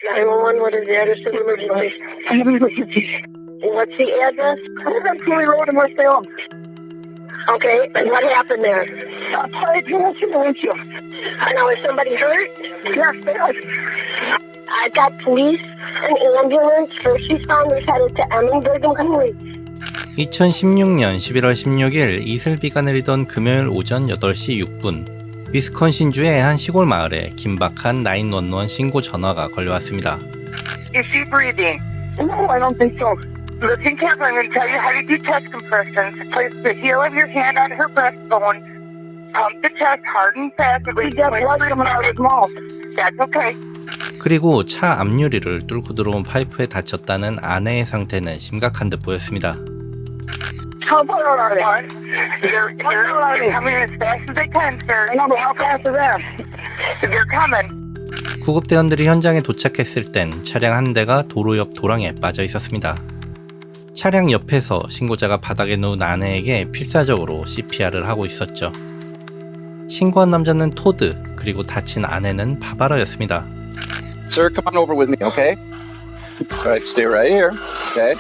911, what is the address of the emergency? What's the address? Cooley Road in West Salem. Okay, and what happened there? A pipe hit in the windshield. Now, is somebody hurt? Yes, they are. I've got police and ambulance, first responders headed to Emmons and Cooley. 2016년 11월 16일 이슬비가 내리던 금요일 오전 8시 6분 위스콘신주의 한 시골 마을에 긴박한 911 신고 전화가 걸려왔습니다. Is she breathing? No, I don't think so. Listen carefully, I'm going to tell you how to do chest compressions. Place the heel of your hand on her breastbone. Pump the chest hard and fast. She's got blood coming out of his mouth. That's okay. 그리고 차 앞유리를 뚫고 들어온 파이프에 다쳤다는 아내의 상태는 심각한 듯 보였습니다. How far are they? They're coming as fast as they can, sir. I know, but how fast is that? They're coming. 구급대원들이 현장에 도착했을 땐 차량 한 대가 도로 옆 도랑에 빠져 있었습니다. 차량 옆에서 신고자가 바닥에 누운 아내에게 필사적으로 CPR을 하고 있었죠. 신고한 남자는 토드, 그리고 다친 아내는 바바라였습니다. Sir, come on over with me, okay? All right, stay right here, okay?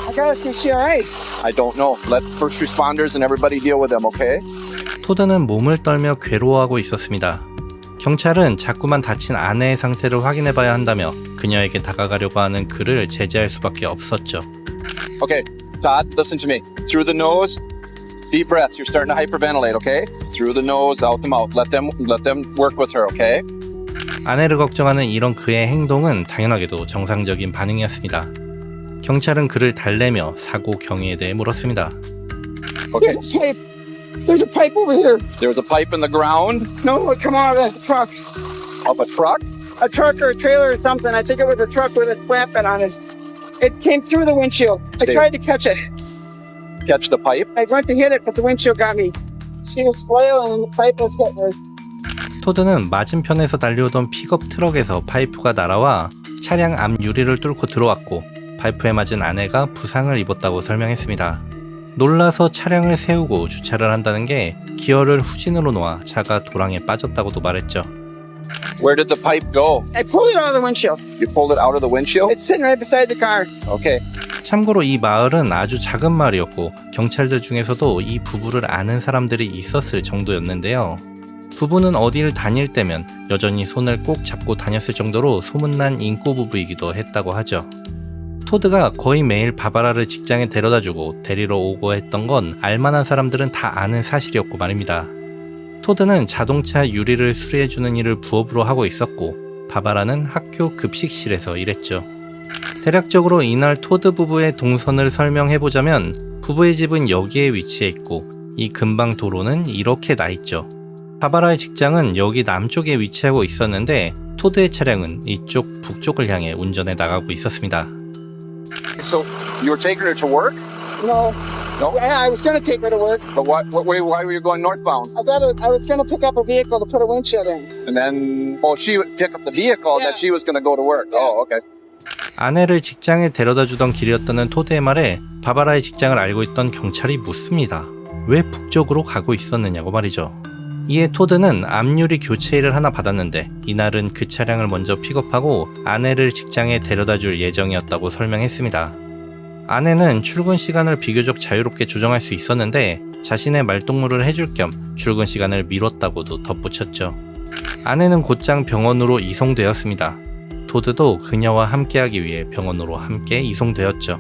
I gotta see CRA. I don't know. Let first responders and everybody deal with them, okay? 토드는 몸을 떨며 괴로워하고 있었습니다. 경찰은 자꾸만 다친 아내의 상태를 확인해봐야 한다며 그녀에게 다가가려고 하는 그를 제지할 수밖에 없었죠. Okay, Todd, listen to me. Through the nose, deep breaths. You're starting to hyperventilate, okay? Through the nose, out the mouth. Let them work with her, okay? 아내를 걱정하는 이런 그의 행동은 당연하게도 정상적인 반응이었습니다. 경찰은 그를 달래며 사고 경위에 대해 물었습니다. Okay. There's a pipe. There's a pipe over here. There's a pipe in the ground No, it come out of that truck. of a truck. A truck or a trailer or something. I think it was a truck with a flatbed on it. It came through the windshield. I Steve. tried to catch it. Catch the pipe. I went to hit it, but the windshield got me. She was flailing and the pipe was hitting her. 토드는 맞은편에서 달려오던 픽업 트럭에서 파이프가 날아와 차량 앞 유리를 뚫고 들어왔고 파이프에 맞은 아내가 부상을 입었다고 설명했습니다. 놀라서 차량을 세우고 주차를 한다는 게 기어를 후진으로 놓아 차가 도랑에 빠졌다고도 말했죠. Where did the pipe go? I pulled it out of the windshield. You pulled it out of the windshield? It's sitting right beside the car. Okay. 참고로 이 마을은 아주 작은 마을이었고 경찰들 중에서도 이 부부를 아는 사람들이 있었을 정도였는데요. 부부는 어디를 다닐 때면 여전히 손을 꼭 잡고 다녔을 정도로 소문난 인꼬 부부이기도 했다고 하죠. 토드가 거의 매일 바바라를 직장에 데려다주고 데리러 오고 했던 건 알만한 사람들은 다 아는 사실이었고 말입니다. 토드는 자동차 유리를 수리해주는 일을 부업으로 하고 있었고 바바라는 학교 급식실에서 일했죠. 대략적으로 이날 토드 부부의 동선을 설명해보자면 부부의 집은 여기에 위치해 있고 이 근방 도로는 이렇게 나 있죠. 바바라의 직장은 여기 남쪽에 위치하고 있었는데 토드의 차량은 이쪽 북쪽을 향해 운전해 나가고 있었습니다. So you were taking her to work? No. No. Yeah, I was going to take her to work. But why were you going northbound? I was going to pick up a vehicle to put a windshield in. And then, she would pick up the vehicle that she was going to go to work. Yeah. Oh, okay. 아내를 직장에 데려다 주던 길이었다는 토드의 말에 바바라의 직장을 알고 있던 경찰이 묻습니다. 왜 북쪽으로 가고 있었느냐고 말이죠. 이에 토드는 앞유리 교체 일을 하나 받았는데 이날은 그 차량을 먼저 픽업하고 아내를 직장에 데려다 줄 예정이었다고 설명했습니다. 아내는 출근 시간을 비교적 자유롭게 조정할 수 있었는데 자신의 말동무를 해줄 겸 출근 시간을 미뤘다고도 덧붙였죠. 아내는 곧장 병원으로 이송되었습니다. 토드도 그녀와 함께하기 위해 병원으로 함께 이송되었죠.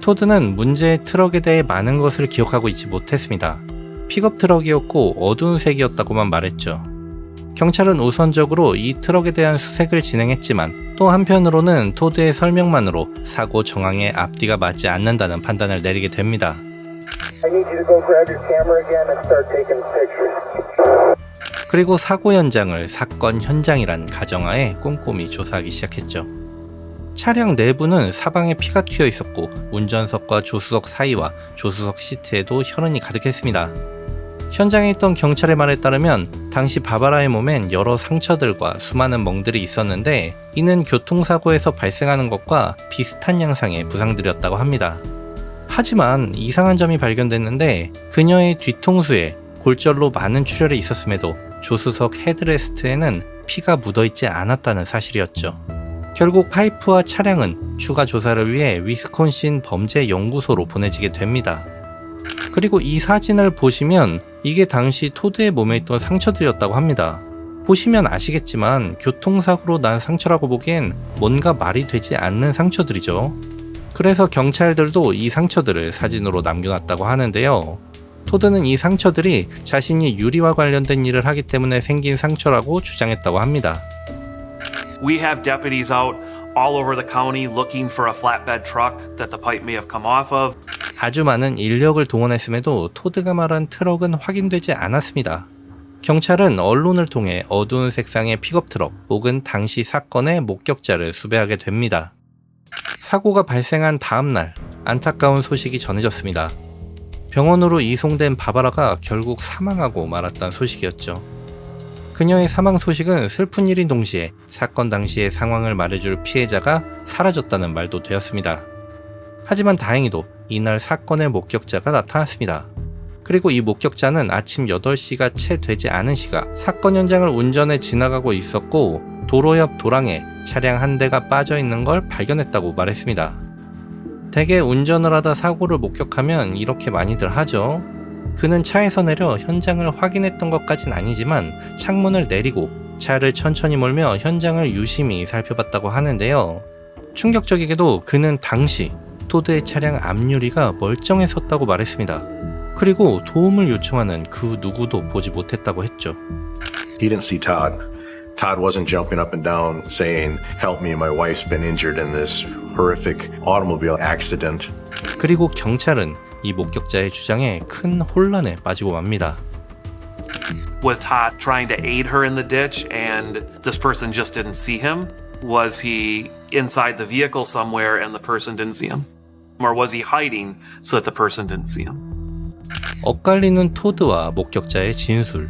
토드는 문제의 트럭에 대해 많은 것을 기억하고 있지 못했습니다. 픽업 트럭이었고 어두운 색이었다고만 말했죠. 경찰은 우선적으로 이 트럭에 대한 수색을 진행했지만 또 한편으로는 토드의 설명만으로 사고 정황에 앞뒤가 맞지 않는다는 판단을 내리게 됩니다. I need you to go grab your camera again and start taking pictures. 그리고 사고 현장을 사건 현장이란 가정하에 꼼꼼히 조사하기 시작했죠. 차량 내부는 사방에 피가 튀어 있었고 운전석과 조수석 사이와 조수석 시트에도 혈흔이 가득했습니다. 현장에 있던 경찰의 말에 따르면 당시 바바라의 몸엔 여러 상처들과 수많은 멍들이 있었는데 이는 교통사고에서 발생하는 것과 비슷한 양상의 부상들이었다고 합니다. 하지만 이상한 점이 발견됐는데 그녀의 뒤통수에 골절로 많은 출혈이 있었음에도 조수석 헤드레스트에는 피가 묻어있지 않았다는 사실이었죠. 결국 파이프와 차량은 추가 조사를 위해 위스콘신 범죄연구소로 보내지게 됩니다. 그리고 이 사진을 보시면 이게 당시 토드의 몸에 있던 상처들이었다고 합니다. 보시면 아시겠지만 교통사고로 난 상처라고 보기엔 뭔가 말이 되지 않는 상처들이죠. 그래서 경찰들도 이 상처들을 사진으로 남겨놨다고 하는데요. 토드는 이 상처들이 자신이 유리와 관련된 일을 하기 때문에 생긴 상처라고 주장했다고 합니다. We have deputies out all over the county looking for a flatbed truck that the pipe may have come off of. 아주 많은 인력을 동원했음에도 토드가 말한 트럭은 확인되지 않았습니다. 경찰은 언론을 통해 어두운 색상의 픽업 트럭 혹은 당시 사건의 목격자를 수배하게 됩니다. 사고가 발생한 다음 날 안타까운 소식이 전해졌습니다. 병원으로 이송된 바바라가 결국 사망하고 말았다는 소식이었죠. 그녀의 사망 소식은 슬픈 일인 동시에 사건 당시의 상황을 말해줄 피해자가 사라졌다는 말도 되었습니다. 하지만 다행히도 이날 사건의 목격자가 나타났습니다. 그리고 이 목격자는 아침 8시가 채 되지 않은 시각 사건 현장을 운전해 지나가고 있었고 도로 옆 도랑에 차량 한 대가 빠져 있는 걸 발견했다고 말했습니다. 대개 운전을 하다 사고를 목격하면 이렇게 많이들 하죠. 그는 차에서 내려 현장을 확인했던 것까진 아니지만 창문을 내리고 차를 천천히 몰며 현장을 유심히 살펴봤다고 하는데요. 충격적이게도 그는 당시 토드의 차량 앞유리가 멀쩡했었다고 말했습니다. 그리고 도움을 요청하는 그 누구도 보지 못했다고 했죠. He didn't see Todd. Todd wasn't jumping up and down saying, "Help me, my wife's been injured in this horrific automobile accident." 그리고 경찰은 이 목격자의 주장에 큰 혼란에 빠지고 맙니다. Was Todd trying to aid her in the ditch and this person just didn't see him? Was he inside the vehicle somewhere and the person didn't see him? Or was he hiding so that the person didn't see him? 엇갈리는 토드와 목격자의 진술.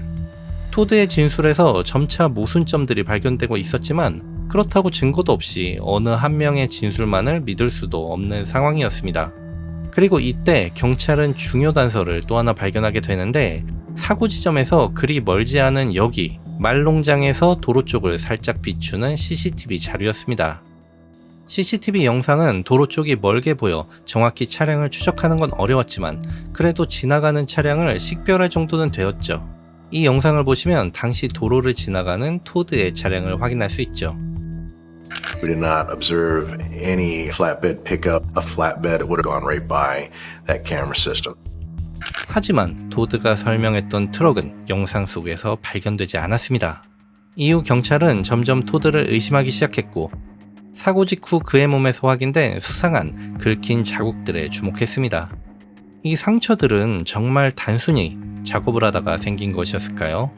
토드의 진술에서 점차 모순점들이 발견되고 있었지만 그렇다고 증거도 없이 어느 한 명의 진술만을 믿을 수도 없는 상황이었습니다. 그리고 이때 경찰은 중요 단서를 또 하나 발견하게 되는데 사고 지점에서 그리 멀지 않은 여기 말농장에서 도로 쪽을 살짝 비추는 CCTV 자료였습니다. CCTV 영상은 도로 쪽이 멀게 보여 정확히 차량을 추적하는 건 어려웠지만 그래도 지나가는 차량을 식별할 정도는 되었죠. 이 영상을 보시면 당시 도로를 지나가는 토드의 차량을 확인할 수 있죠. We did not observe any flatbed pickup. A flatbed would have gone right by that camera system. 하지만 토드가 설명했던 트럭은 영상 속에서 발견되지 않았습니다. 이후 경찰은 점점 토드를 의심하기 시작했고 사고 직후 그의 몸에서 확인된 수상한 긁힌 자국들에 주목했습니다. 이 상처들은 정말 단순히 작업을 하다가 생긴 것이었을까요?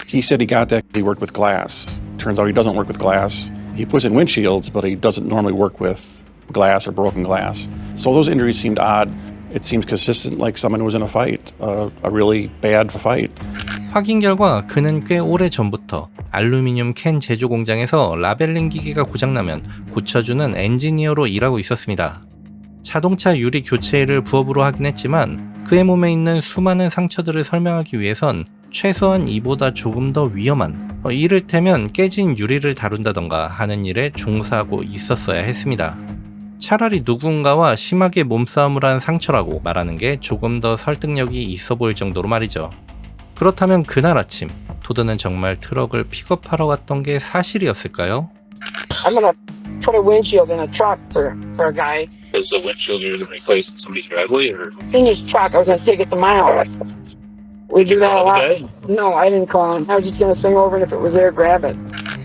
He said he got that. He worked with glass. Turns out he doesn't work with glass. He puts in windshields, but he doesn't normally work with glass or broken glass. So those injuries seemed odd. It seemed consistent, like someone was in a fight, a really bad fight. 확인 결과 그는 꽤 오래 전부터 알루미늄 캔 제조 공장에서 라벨링 기계가 고장나면 고쳐주는 엔지니어로 일하고 있었습니다. 자동차 유리 교체 일을 부업으로 하긴 했지만 그의 몸에 있는 수많은 상처들을 설명하기 위해선 최소한 이보다 조금 더 위험한 이를테면 깨진 유리를 다룬다던가 하는 일에 종사하고 있었어야 했습니다. 차라리 누군가와 심하게 몸싸움을 한 상처라고 말하는 게 조금 더 설득력이 있어 보일 정도로 말이죠. 그렇다면 그날 아침 토드는 정말 트럭을 픽업하러 갔던 게 사실이었을까요? I'm gonna put a windshield in a truck for a guy. Is the windshield you're going to replace in somebody's driveway or? In his truck, I was gonna take it to my house. We do that a lot. Okay. No, I didn't call him. I was just gonna swing over and if it was there, grab it.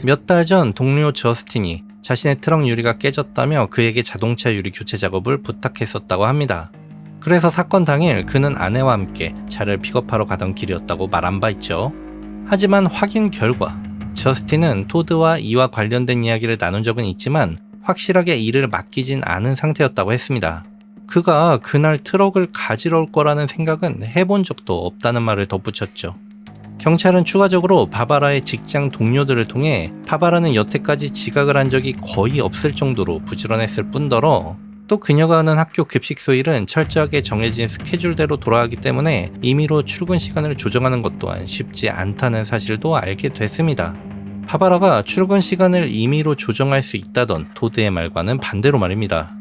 몇 달 전 동료 저스틴이 자신의 트럭 유리가 깨졌다며 그에게 자동차 유리 교체 작업을 부탁했었다고 합니다. 그래서 사건 당일 그는 아내와 함께 차를 픽업하러 가던 길이었다고 말한 바 있죠. 하지만 확인 결과 저스틴은 토드와 이와 관련된 이야기를 나눈 적은 있지만 확실하게 일을 맡기진 않은 상태였다고 했습니다. 그가 그날 트럭을 가지러 올 거라는 생각은 해본 적도 없다는 말을 덧붙였죠. 경찰은 추가적으로 바바라의 직장 동료들을 통해 바바라는 여태까지 지각을 한 적이 거의 없을 정도로 부지런했을 뿐더러 또 그녀가 하는 학교 급식소일은 철저하게 정해진 스케줄대로 돌아가기 때문에 임의로 출근 시간을 조정하는 것 또한 쉽지 않다는 사실도 알게 됐습니다. 바바라가 출근 시간을 임의로 조정할 수 있다던 토드의 말과는 반대로 말입니다.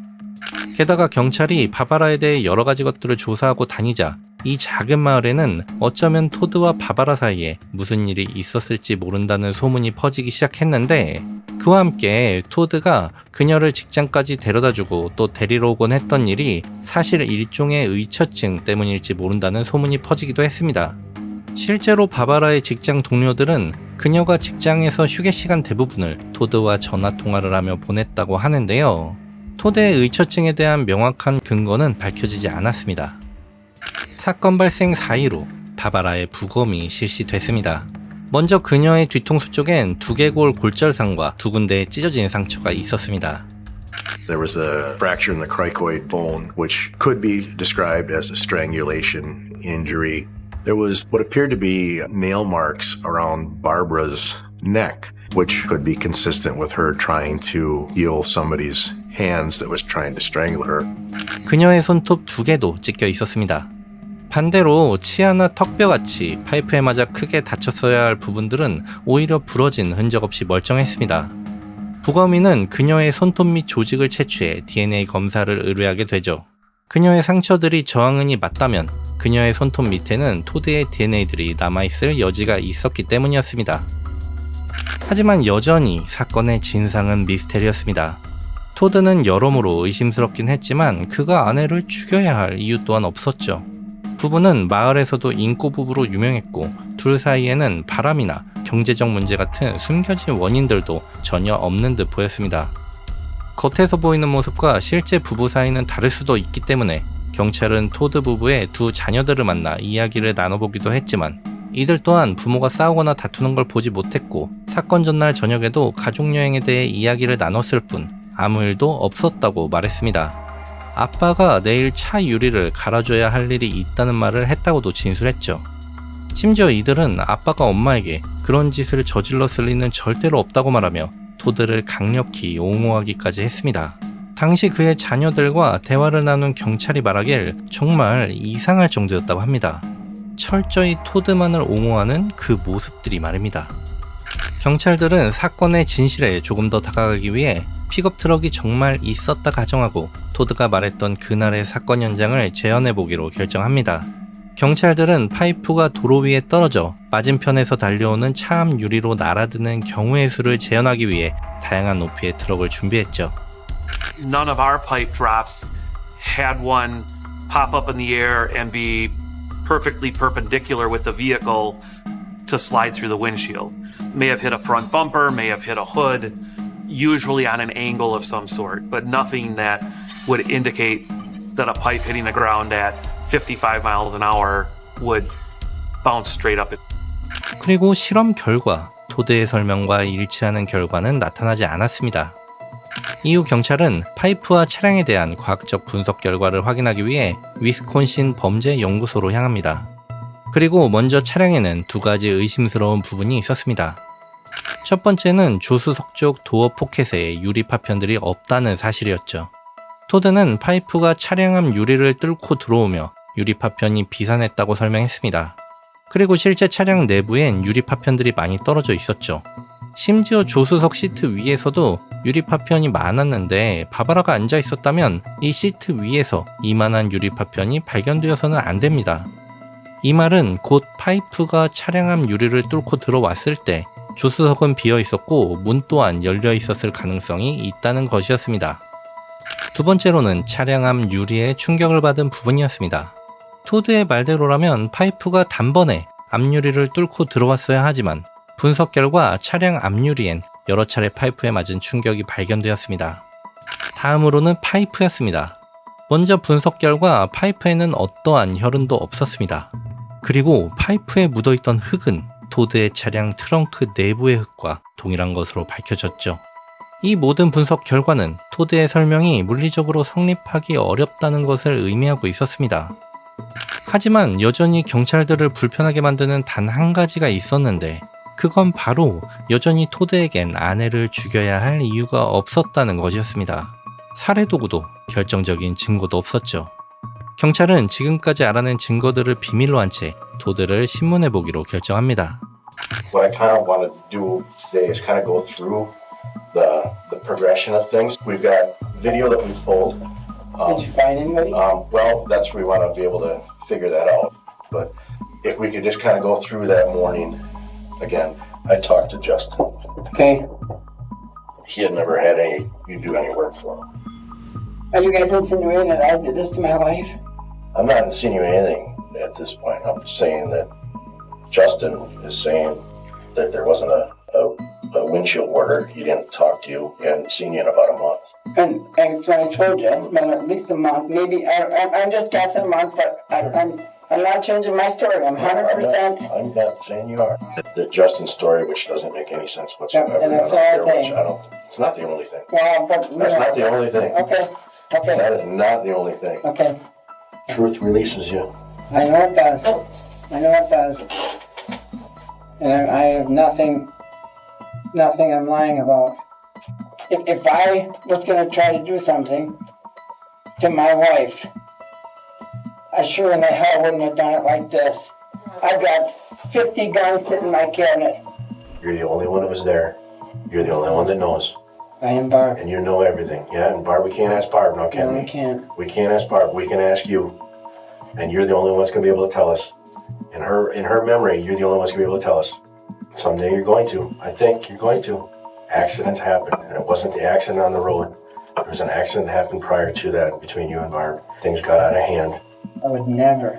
게다가 경찰이 바바라에 대해 여러 가지 것들을 조사하고 다니자 이 작은 마을에는 어쩌면 토드와 바바라 사이에 무슨 일이 있었을지 모른다는 소문이 퍼지기 시작했는데, 그와 함께 토드가 그녀를 직장까지 데려다주고 또 데리러 오곤 했던 일이 사실 일종의 의처증 때문일지 모른다는 소문이 퍼지기도 했습니다. 실제로 바바라의 직장 동료들은 그녀가 직장에서 휴게 시간 대부분을 토드와 전화통화를 하며 보냈다고 하는데요. 토드의 의처증에 대한 명확한 근거는 밝혀지지 않았습니다. 사건 발생 4일 후 바바라의 부검이 실시됐습니다. 먼저 그녀의 뒤통수 쪽엔 두개골 골절상과 2군데의 찢어진 상처가 있었습니다. There was a fracture in the cricoid bone, which could be described as a strangulation injury. There was what appeared to be nail marks around Barbara's neck, which could be consistent with her trying to heal somebody's hands that was trying to strangle her. 그녀의 손톱 2개도 찢겨 있었습니다. 반대로 치아나 턱뼈같이 파이프에 맞아 크게 다쳤어야 할 부분들은 오히려 부러진 흔적 없이 멀쩡했습니다. 부검인은 그녀의 손톱 및 조직을 채취해 DNA 검사를 의뢰하게 되죠. 그녀의 상처들이 저항은이 맞다면 그녀의 손톱 밑에는 토드의 DNA들이 남아있을 여지가 있었기 때문이었습니다. 하지만 여전히 사건의 진상은 미스테리였습니다. 토드는 여러모로 의심스럽긴 했지만 그가 아내를 죽여야 할 이유 또한 없었죠. 부부는 마을에서도 인꼬 부부로 유명했고 둘 사이에는 바람이나 경제적 문제 같은 숨겨진 원인들도 전혀 없는 듯 보였습니다. 겉에서 보이는 모습과 실제 부부 사이는 다를 수도 있기 때문에 경찰은 토드 부부의 2 자녀들을 만나 이야기를 나눠보기도 했지만 이들 또한 부모가 싸우거나 다투는 걸 보지 못했고 사건 전날 저녁에도 가족여행에 대해 이야기를 나눴을 뿐 아무 일도 없었다고 말했습니다. 아빠가 내일 차 유리를 갈아줘야 할 일이 있다는 말을 했다고도 진술했죠. 심지어 이들은 아빠가 엄마에게 그런 짓을 저질렀을 리는 절대로 없다고 말하며 토드를 강력히 옹호하기까지 했습니다. 당시 그의 자녀들과 대화를 나눈 경찰이 말하길 정말 이상할 정도였다고 합니다. 철저히 토드만을 옹호하는 그 모습들이 말입니다. 경찰들은 사건의 진실에 조금 더 다가가기 위해 픽업 트럭이 정말 있었다 가정하고 토드가 말했던 그날의 사건 현장을 재현해보기로 결정합니다. 경찰들은 파이프가 도로 위에 떨어져 맞은편에서 달려오는 차 앞 유리로 날아드는 경우의 수를 재현하기 위해 다양한 높이의 트럭을 준비했죠. None of our pipe drops had one pop up in the air and be perfectly perpendicular with the vehicle to slide through the windshield. May have hit a front bumper, may have hit a hood, usually on an angle of some sort, but nothing that would indicate that a pipe hitting the ground at 55 miles an hour would bounce straight up. 그리고 실험 결과, 토드의 설명과 일치하는 결과는 나타나지 않았습니다. 이후 경찰은 파이프와 차량에 대한 과학적 분석 결과를 확인하기 위해 위스콘신 범죄연구소로 향합니다. 그리고 먼저 차량에는 2가지 의심스러운 부분이 있었습니다. 첫 번째는 조수석 쪽 도어 포켓에 유리 파편들이 없다는 사실이었죠. 토드는 파이프가 차량 앞 유리를 뚫고 들어오며 유리 파편이 비산했다고 설명했습니다. 그리고 실제 차량 내부엔 유리 파편들이 많이 떨어져 있었죠. 심지어 조수석 시트 위에서도 유리 파편이 많았는데 바바라가 앉아 있었다면 이 시트 위에서 이만한 유리 파편이 발견되어서는 안 됩니다. 이 말은 곧 파이프가 차량 앞 유리를 뚫고 들어왔을 때 조수석은 비어 있었고 문 또한 열려 있었을 가능성이 있다는 것이었습니다. 두 번째로는 차량 앞 유리에 충격을 받은 부분이었습니다. 토드의 말대로라면 파이프가 단번에 앞유리를 뚫고 들어왔어야 하지만 분석 결과 차량 앞유리엔 여러 차례 파이프에 맞은 충격이 발견되었습니다. 다음으로는 파이프였습니다. 먼저 분석 결과 파이프에는 어떠한 혈흔도 없었습니다. 그리고 파이프에 묻어있던 흙은 토드의 차량 트렁크 내부의 흙과 동일한 것으로 밝혀졌죠. 이 모든 분석 결과는 토드의 설명이 물리적으로 성립하기 어렵다는 것을 의미하고 있었습니다. 하지만 여전히 경찰들을 불편하게 만드는 단 한 가지가 있었는데 그건 바로 여전히 토드에겐 아내를 죽여야 할 이유가 없었다는 것이었습니다. 살해 도구도 결정적인 증거도 없었죠. 경찰은 지금까지 알아낸 증거들을 비밀로 한 채 토드를 신문해 보기로 결정합니다. What I kind of want to do today is kind of go through the progression of things. We've got video that we pulled. Did you find anybody? Well, that's we want to be able to figure that out. But if we could just kind of go through that morning again. I talked to Justin. Okay. He had never had you do any work for him. Are you guys insinuating that I did this to my wife? I'm not insinuating anything at this point. I'm saying that Justin is saying that there wasn't a windshield worker. He didn't talk to you. He hadn't seen you in about a month. And that's what I told you. It's been at least a month. Maybe I'm just guessing a month, but I'm not changing my story. I'm 100%. I'm not saying you are. The Justin story, which doesn't make any sense whatsoever. And that's all I'm saying. It's not the only thing. Well, but That's not the only thing. Okay. That is not the only thing. Okay. Truth releases you. I know it does. And I have nothing I'm lying about. If I was going to try to do something to my wife, I sure in the hell wouldn't have done it like this. I've got 50 guns sitting in my cabinet. You're the only one that was there. You're the only one that knows. I am Barb. And you know everything. Yeah, and Barb, we can't ask Barb now, can we? No, we can't. We can't ask Barb. We can ask you. And you're the only one that's going to be able to tell us. In her memory, you're the only one that's going to be able to tell us. Someday you're going to. I think you're going to. Accidents happen. And it wasn't the accident on the road. There was an accident that happened prior to that between you and Barb. Things got out of hand. I would never,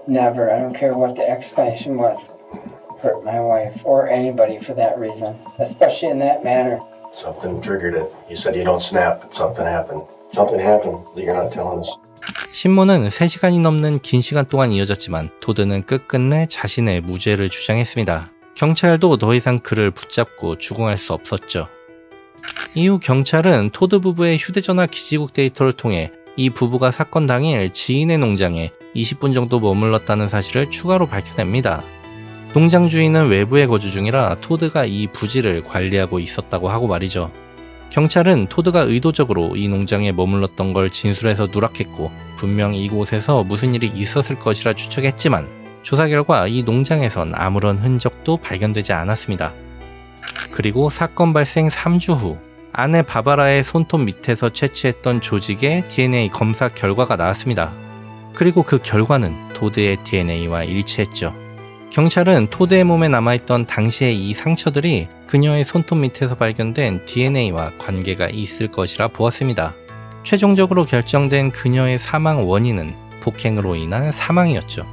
I don't care what the explanation was, hurt my wife or anybody for that reason, especially in that manner. Something triggered it. You said you don't snap, but something happened. Something happened that you're not telling us. 신문은 3시간이 넘는 긴 시간 동안 이어졌지만 토드는 끝끝내 자신의 무죄를 주장했습니다. 경찰도 더 이상 그를 붙잡고 추궁할 수 없었죠. 이후 경찰은 토드 부부의 휴대전화 기지국 데이터를 통해 이 부부가 사건 당일 지인의 농장에 20분 정도 머물렀다는 사실을 추가로 밝혀냅니다. 농장 주인은 외부에 거주 중이라 토드가 이 부지를 관리하고 있었다고 하고 말이죠. 경찰은 토드가 의도적으로 이 농장에 머물렀던 걸 진술해서 누락했고 분명 이곳에서 무슨 일이 있었을 것이라 추측했지만 조사 결과 이 농장에선 아무런 흔적도 발견되지 않았습니다. 그리고 사건 발생 3주 후 아내 바바라의 손톱 밑에서 채취했던 조직의 DNA 검사 결과가 나왔습니다. 그리고 그 결과는 토드의 DNA와 일치했죠. 경찰은 토드의 몸에 남아있던 당시의 이 상처들이 그녀의 손톱 밑에서 발견된 DNA와 관계가 있을 것이라 보았습니다. 최종적으로 결정된 그녀의 사망 원인은 폭행으로 인한 사망이었죠.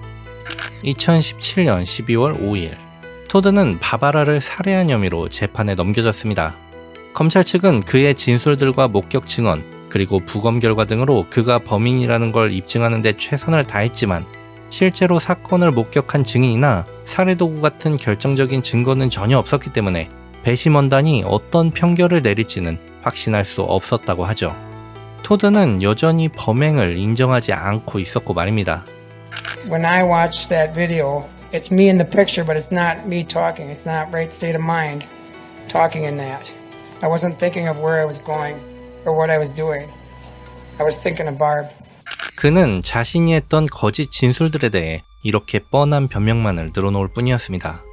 2017년 12월 5일 토드는 바바라를 살해한 혐의로 재판에 넘겨졌습니다. 검찰 측은 그의 진술들과 목격 증언 그리고 부검 결과 등으로 그가 범인이라는 걸 입증하는 데 최선을 다했지만 실제로 사건을 목격한 증인이나 살해도구 같은 결정적인 증거는 전혀 없었기 때문에 배심원단이 어떤 평결을 내릴지는 확신할 수 없었다고 하죠. 토드는 여전히 범행을 인정하지 않고 있었고 말입니다. When I watch that video, it's me in the picture, but it's not me talking. It's not right state of mind talking in that. I wasn't thinking of where I was going or what I was doing. I was thinking of Barb. 그는 자신이 했던 거짓 진술들에 대해 이렇게 뻔한 변명만을 늘어놓을 뿐이었습니다.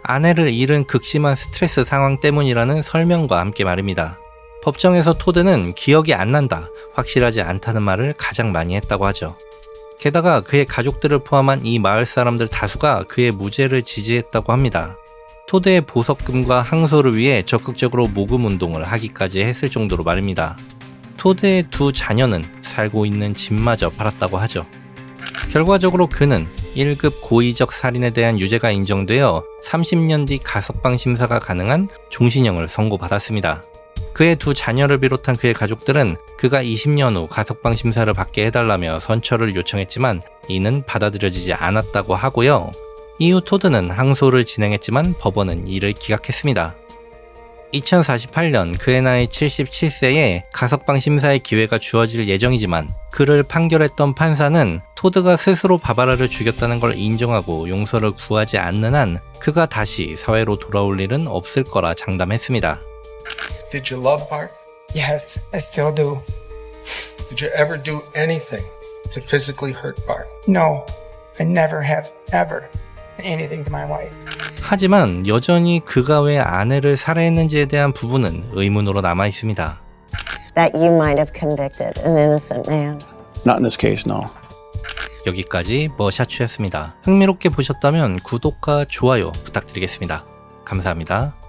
아내를 잃은 극심한 스트레스 상황 때문이라는 설명과 함께 말입니다. 법정에서 토드는 기억이 안 난다, 확실하지 않다는 말을 가장 많이 했다고 하죠. 게다가 그의 가족들을 포함한 이 마을 사람들 다수가 그의 무죄를 지지했다고 합니다. 토드의 보석금과 항소를 위해 적극적으로 모금 운동을 하기까지 했을 정도로 말입니다. 토드의 두 자녀는 살고 있는 집마저 팔았다고 하죠. 결과적으로 그는 1급 고의적 살인에 대한 유죄가 인정되어 30년 뒤 가석방 심사가 가능한 종신형을 선고받았습니다. 그의 두 자녀를 비롯한 그의 가족들은 그가 20년 후 가석방 심사를 받게 해달라며 선처를 요청했지만 이는 받아들여지지 않았다고 하고요. 이후 토드는 항소를 진행했지만 법원은 이를 기각했습니다. 2048년 그의 나이 77세에 가석방 심사의 기회가 주어질 예정이지만 그를 판결했던 판사는 토드가 스스로 바바라를 죽였다는 걸 인정하고 용서를 구하지 않는 한 그가 다시 사회로 돌아올 일은 없을 거라 장담했습니다. Did you love Barb? Yes, I still do. Did you ever do anything to physically hurt Barb? No, I never have, ever. anything to my wife. 하지만 여전히 그가 왜 아내를 살해했는지에 대한 부분은 의문으로 남아 있습니다. That you might have convicted an innocent man. Not in this case, no. 여기까지 머샤추였습니다. 흥미롭게 보셨다면 구독과 좋아요 부탁드리겠습니다. 감사합니다.